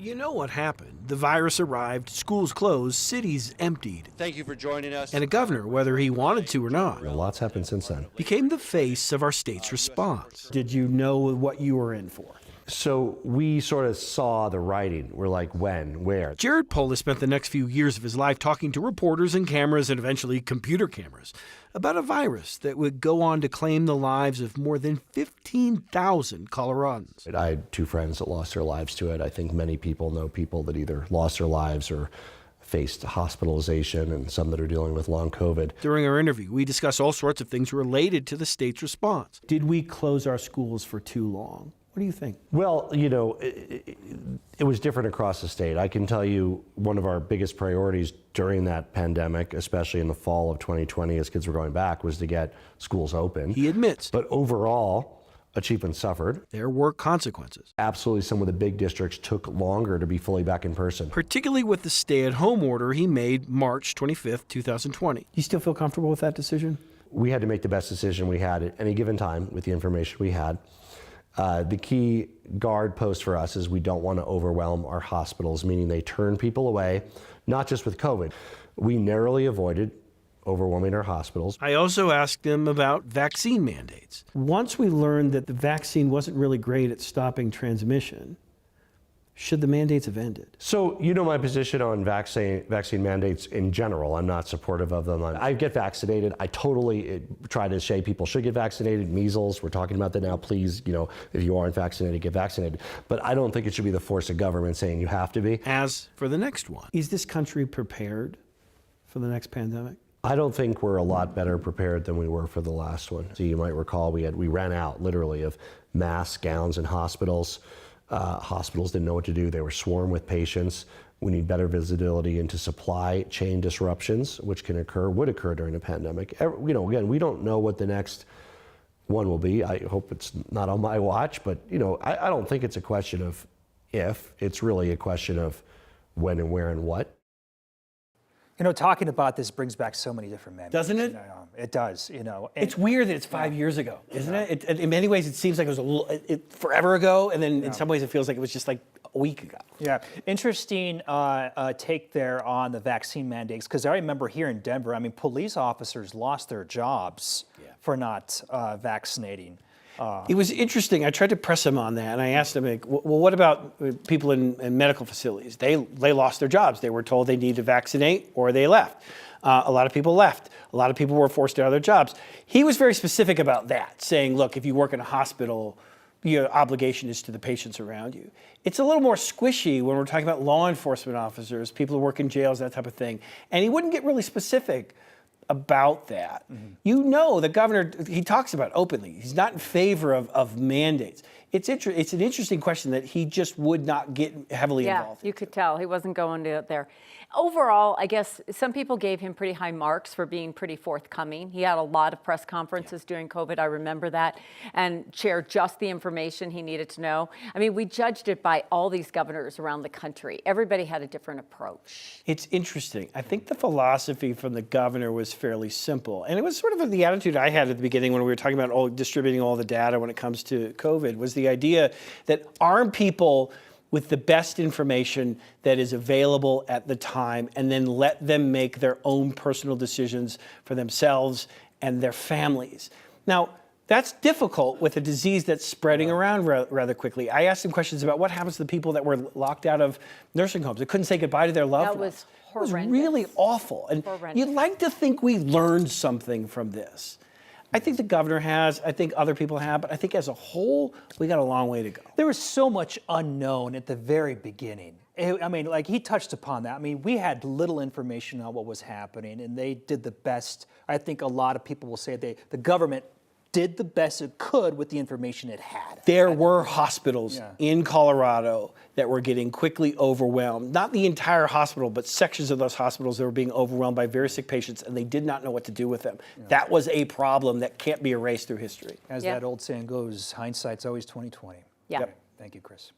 You know what happened. The virus arrived, schools closed, cities emptied. Thank you for joining us. And a governor, whether he wanted to or not, Lots happened since then. became the face of our state's response. Did you know what you were in for? So we sort of saw the writing. We're like, when, where? Jared Polis spent the next few years of his life talking to reporters and cameras and eventually computer cameras about a virus that would go on to claim the lives of more than 15,000 Coloradans. I had two friends that lost their lives to it. I think many people know people that either lost their lives or faced hospitalization, and some that are dealing with long COVID. During our interview, we discussed all sorts of things related to the state's response. Did we close our schools for too long? What do you think? Well, you know, it was different across the state. I can tell you one of our biggest priorities during that pandemic, especially in the fall of 2020 as kids were going back, was to get schools open. He admits. But overall, achievement suffered. There were consequences. Absolutely, some of the big districts took longer to be fully back in person. Particularly with the stay-at-home order he made March 25th, 2020. You still feel comfortable with that decision? We had to make the best decision we had at any given time with the information we had. The key guard post for us is we don't want to overwhelm our hospitals, meaning they turn people away, not just with COVID. We narrowly avoided overwhelming our hospitals. I also asked him about vaccine mandates. Once we learned that the vaccine wasn't really great at stopping transmission, should the mandates have ended? So, you know my position on vaccine mandates in general. I'm not supportive of them. I get vaccinated. I totally try to say people should get vaccinated. Measles, we're talking about that now. Please, you know, if you aren't vaccinated, get vaccinated. But I don't think it should be the force of government saying you have to be. As for the next one, is this country prepared for the next pandemic? I don't think we're a lot better prepared than we were for the last one. So you might recall we ran out literally of masks, gowns in hospitals. Hospitals didn't know what to do. They were swarmed with patients. We need better visibility into supply chain disruptions, which would occur during a pandemic. You know, again, we don't know what the next one will be. I hope it's not on my watch, but you know, I don't think it's a question of if. It's really a question of when and where and what. You know, talking about this brings back so many different memories. Doesn't it? It does, you know. It's weird that it's 5 years ago, isn't it? In many ways, it seems like it was forever ago, and then in some ways it feels like it was just like a week ago. Yeah, interesting take there on the vaccine mandates, because I remember here in Denver, I mean, police officers lost their jobs for not vaccinating. It was interesting. I tried to press him on that, and I asked him, like, well, what about people in medical facilities? They lost their jobs. They were told they needed to vaccinate, or they left. A lot of people left. A lot of people were forced out of their jobs. He was very specific about that, saying, look, if you work in a hospital, your obligation is to the patients around you. It's a little more squishy when we're talking about law enforcement officers, people who work in jails, that type of thing. And he wouldn't get really specific about that. Mm-hmm. You know, the governor, he talks about openly. He's not in favor of mandates. It's an interesting question that he just would not get heavily involved in. Yeah, you could tell he wasn't going to there. Overall, I guess some people gave him pretty high marks for being pretty forthcoming. He had a lot of press conferences during COVID, I remember that, and shared just the information he needed to know. I mean, we judged it by all these governors around the country. Everybody had a different approach. It's interesting. I think the philosophy from the governor was fairly simple. And it was sort of the attitude I had at the beginning when we were talking about distributing all the data when it comes to COVID, was the idea that arm people with the best information that is available at the time, and then let them make their own personal decisions for themselves and their families. Now, that's difficult with a disease that's spreading around rather quickly. I asked him questions about what happens to the people that were locked out of nursing homes. They couldn't say goodbye to their loved ones. That was horrendous. It was really awful. And you'd like to think we learned something from this. I think the governor has, I think other people have, but I think as a whole, we got a long way to go. There was so much unknown at the very beginning. I mean, like he touched upon that. I mean, we had little information on what was happening, and they did the best. I think a lot of people will say the government did the best it could with the information it had. There were hospitals in Colorado that were getting quickly overwhelmed. Not the entire hospital, but sections of those hospitals that were being overwhelmed by very sick patients, and they did not know what to do with them. Yeah. That was a problem that can't be erased through history. As that old saying goes, hindsight's always 20/20. Yeah. Thank you, Chris.